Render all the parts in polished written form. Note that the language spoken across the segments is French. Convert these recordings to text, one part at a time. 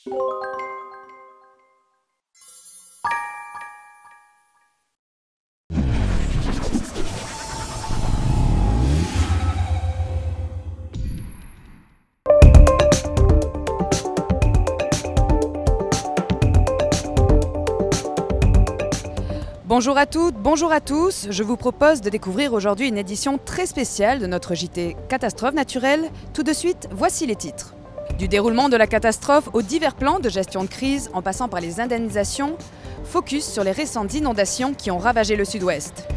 Bonjour à toutes, bonjour à tous. Je vous propose de découvrir aujourd'hui une édition très spéciale de notre JT Catastrophe naturelle. Tout de suite, voici les titres. Du déroulement de la catastrophe aux divers plans de gestion de crise, en passant par les indemnisations, focus sur les récentes inondations qui ont ravagé le sud-ouest.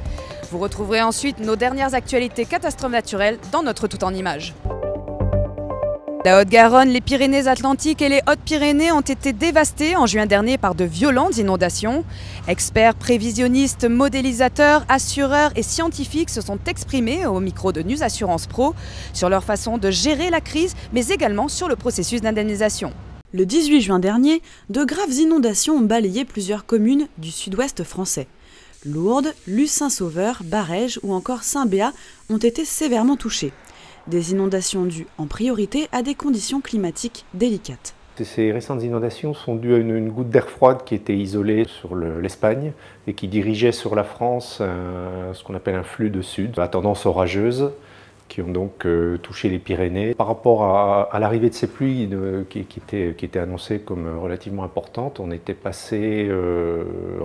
Vous retrouverez ensuite nos dernières actualités catastrophes naturelles dans notre tout en images. La Haute-Garonne, les Pyrénées-Atlantiques et les Hautes-Pyrénées ont été dévastées en juin dernier par de violentes inondations. Experts, prévisionnistes, modélisateurs, assureurs et scientifiques se sont exprimés au micro de News Assurance Pro sur leur façon de gérer la crise, mais également sur le processus d'indemnisation. Le 18 juin dernier, de graves inondations ont balayé plusieurs communes du sud-ouest français. Lourdes, Luce-Saint-Sauveur, Barèges ou encore Saint-Béat ont été sévèrement touchées. Des inondations dues en priorité à des conditions climatiques délicates. Ces récentes inondations sont dues à une goutte d'air froide qui était isolée sur l'Espagne et qui dirigeait sur la France ce qu'on appelle un flux de sud, à tendance orageuse, qui ont donc touché les Pyrénées. Par rapport à l'arrivée de ces pluies qui étaient annoncées comme relativement importantes, on était passé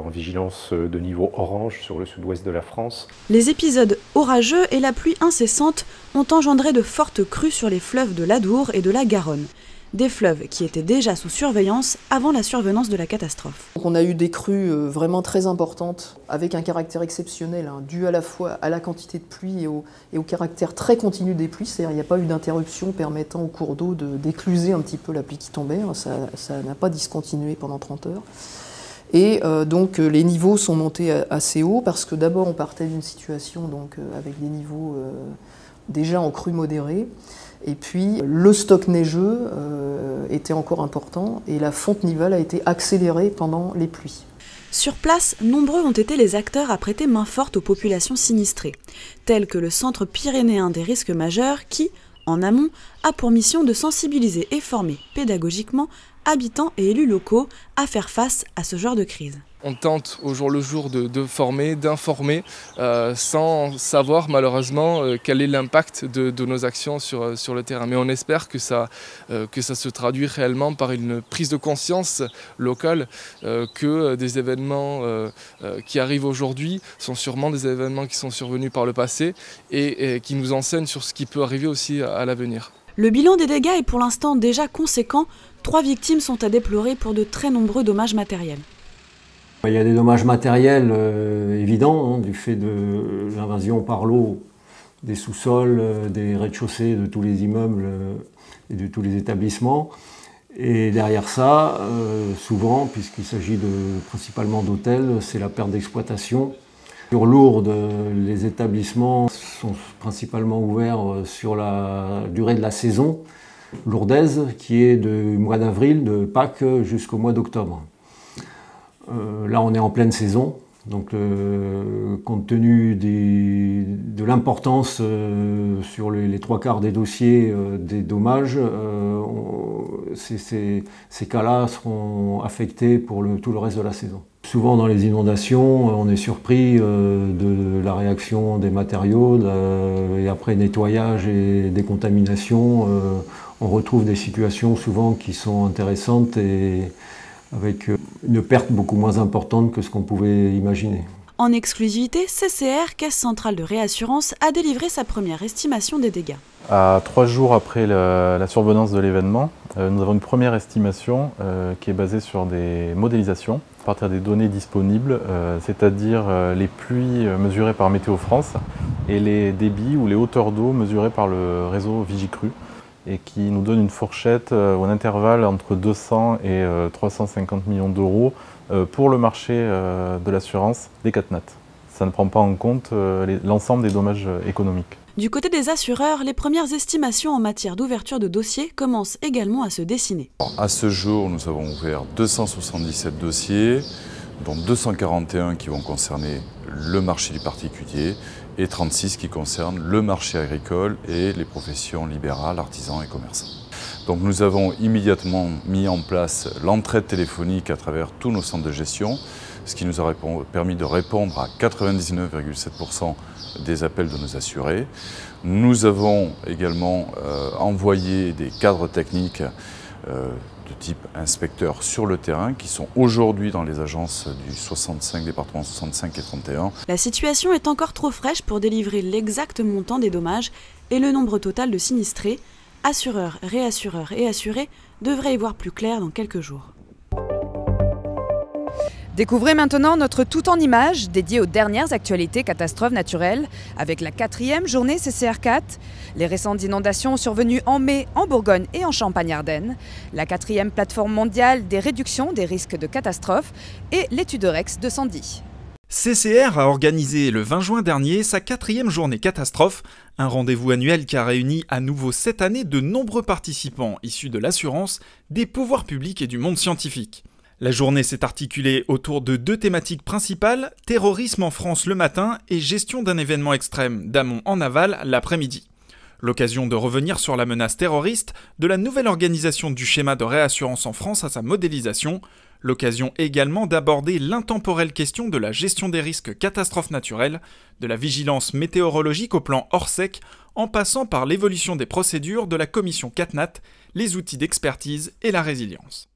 en vigilance de niveau orange sur le sud-ouest de la France. Les épisodes orageux et la pluie incessante ont engendré de fortes crues sur les fleuves de l'Adour et de la Garonne. Des fleuves qui étaient déjà sous surveillance avant la survenance de la catastrophe. On a eu des crues vraiment très importantes, avec un caractère exceptionnel, dû à la fois à la quantité de pluie et au caractère très continu des pluies. C'est-à-dire qu'il n'y a pas eu d'interruption permettant au cours d'eau d'écluser un petit peu la pluie qui tombait. Ça n'a pas discontinué pendant 30 heures. Et donc les niveaux sont montés assez haut parce que d'abord on partait d'une situation avec des niveaux déjà en crue modérée. Et puis le stock neigeux était encore important et la fonte nivale a été accélérée pendant les pluies. Sur place, nombreux ont été les acteurs à prêter main forte aux populations sinistrées, tels que le Centre pyrénéen des risques majeurs qui, en amont, a pour mission de sensibiliser et former pédagogiquement habitants et élus locaux à faire face à ce genre de crise. On tente au jour le jour de former, d'informer, sans savoir malheureusement quel est l'impact de nos actions sur le terrain. Mais on espère que ça se traduit réellement par une prise de conscience locale, que des événements qui arrivent aujourd'hui sont sûrement des événements qui sont survenus par le passé et qui nous enseignent sur ce qui peut arriver aussi à l'avenir. Le bilan des dégâts est pour l'instant déjà conséquent. 3 victimes sont à déplorer pour de très nombreux dommages matériels. Il y a des dommages matériels évidents du fait de l'invasion par l'eau des sous-sols, des rez-de-chaussée de tous les immeubles et de tous les établissements. Et derrière ça, souvent, puisqu'il s'agit principalement d'hôtels, c'est la perte d'exploitation. Sur Lourdes, les établissements sont principalement ouverts sur la durée de la saison lourdaise, qui est du mois d'avril, de Pâques, jusqu'au mois d'octobre. Là, on est en pleine saison, donc compte tenu de l'importance sur les 3/4 des dossiers des dommages, ces cas-là seront affectés pour tout le reste de la saison. Souvent dans les inondations, on est surpris de la réaction des matériaux et après nettoyage et décontamination, on retrouve des situations souvent qui sont intéressantes et avec une perte beaucoup moins importante que ce qu'on pouvait imaginer. En exclusivité, CCR, Caisse Centrale de Réassurance, a délivré sa première estimation des dégâts. À 3 jours après la survenance de l'événement, nous avons une première estimation qui est basée sur des modélisations à partir des données disponibles, c'est-à-dire les pluies mesurées par Météo France et les débits ou les hauteurs d'eau mesurées par le réseau Vigicru, et qui nous donne une fourchette ou un intervalle entre 200 et 350 millions d'euros pour le marché de l'assurance des CatNat. Ça ne prend pas en compte l'ensemble des dommages économiques. Du côté des assureurs, les premières estimations en matière d'ouverture de dossiers commencent également à se dessiner. À ce jour, nous avons ouvert 277 dossiers. dont 241 qui vont concerner le marché du particulier et 36 qui concernent le marché agricole et les professions libérales, artisans et commerçants. Donc nous avons immédiatement mis en place l'entraide téléphonique à travers tous nos centres de gestion, ce qui nous a permis de répondre à 99,7% des appels de nos assurés. Nous avons également envoyé des cadres techniques de type inspecteur sur le terrain qui sont aujourd'hui dans les agences du 65, département 65 et 31. La situation est encore trop fraîche pour délivrer l'exact montant des dommages et le nombre total de sinistrés. Assureurs, réassureurs et assurés devraient y voir plus clair dans quelques jours. Découvrez maintenant notre tout en images dédié aux dernières actualités catastrophes naturelles avec la 4e journée CCR4, les récentes inondations survenues en mai en Bourgogne et en Champagne-Ardenne, la 4e plateforme mondiale des réductions des risques de catastrophes et l'étude Rex de Sandy. CCR a organisé le 20 juin dernier sa 4e journée catastrophe, un rendez-vous annuel qui a réuni à nouveau cette année de nombreux participants issus de l'assurance, des pouvoirs publics et du monde scientifique. La journée s'est articulée autour de 2 thématiques principales, terrorisme en France le matin et gestion d'un événement extrême d'amont en aval l'après-midi. L'occasion de revenir sur la menace terroriste, de la nouvelle organisation du schéma de réassurance en France à sa modélisation, l'occasion également d'aborder l'intemporelle question de la gestion des risques catastrophes naturelles, de la vigilance météorologique au plan Orsec, en passant par l'évolution des procédures de la commission CatNat, les outils d'expertise et la résilience.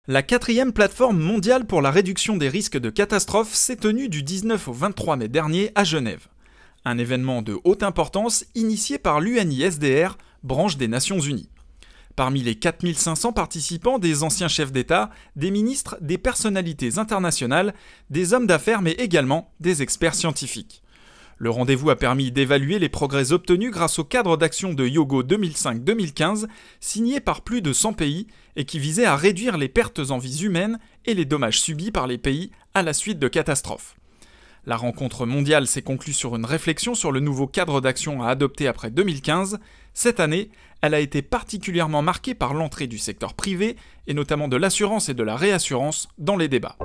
La 4e plateforme mondiale pour la réduction des risques de catastrophes s'est tenue du 19 au 23 mai dernier à Genève. Un événement de haute importance initié par l'UNISDR, branche des Nations Unies. Parmi les 4500 participants, des anciens chefs d'État, des ministres, des personnalités internationales, des hommes d'affaires mais également des experts scientifiques. Le rendez-vous a permis d'évaluer les progrès obtenus grâce au cadre d'action de Hyogo 2005-2015, signé par plus de 100 pays et qui visait à réduire les pertes en vies humaines et les dommages subis par les pays à la suite de catastrophes. La rencontre mondiale s'est conclue sur une réflexion sur le nouveau cadre d'action à adopter après 2015. Cette année, elle a été particulièrement marquée par l'entrée du secteur privé, et notamment de l'assurance et de la réassurance, dans les débats.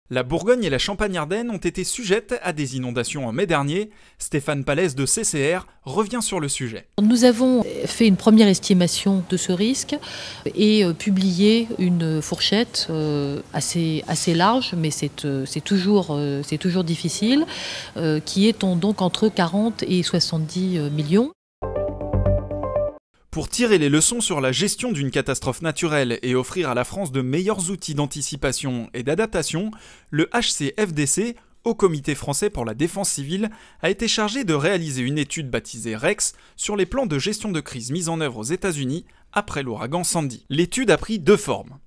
La Bourgogne et la Champagne-Ardenne ont été sujettes à des inondations en mai dernier. Stéphane Pallès de CCR revient sur le sujet. Nous avons fait une première estimation de ce risque et publié une fourchette assez large, mais c'est toujours difficile, qui est donc entre 40 et 70 millions. Pour tirer les leçons sur la gestion d'une catastrophe naturelle et offrir à la France de meilleurs outils d'anticipation et d'adaptation, le HCFDC, Haut Comité français pour la défense civile, a été chargé de réaliser une étude baptisée REX sur les plans de gestion de crise mis en œuvre aux États-Unis après l'ouragan Sandy. L'étude a pris 2 formes.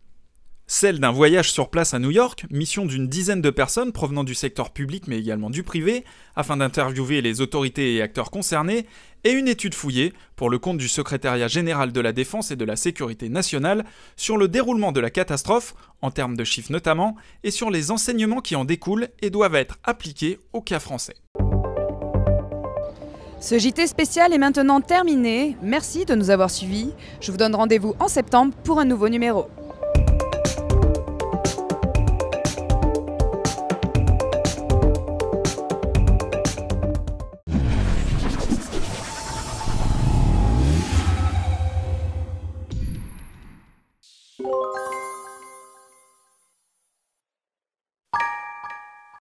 Celle d'un voyage sur place à New York, mission d'une dizaine de personnes provenant du secteur public mais également du privé, afin d'interviewer les autorités et acteurs concernés, et une étude fouillée, pour le compte du Secrétariat général de la Défense et de la Sécurité nationale, sur le déroulement de la catastrophe, en termes de chiffres notamment, et sur les enseignements qui en découlent et doivent être appliqués au cas français. Ce JT spécial est maintenant terminé. Merci de nous avoir suivis. Je vous donne rendez-vous en septembre pour un nouveau numéro.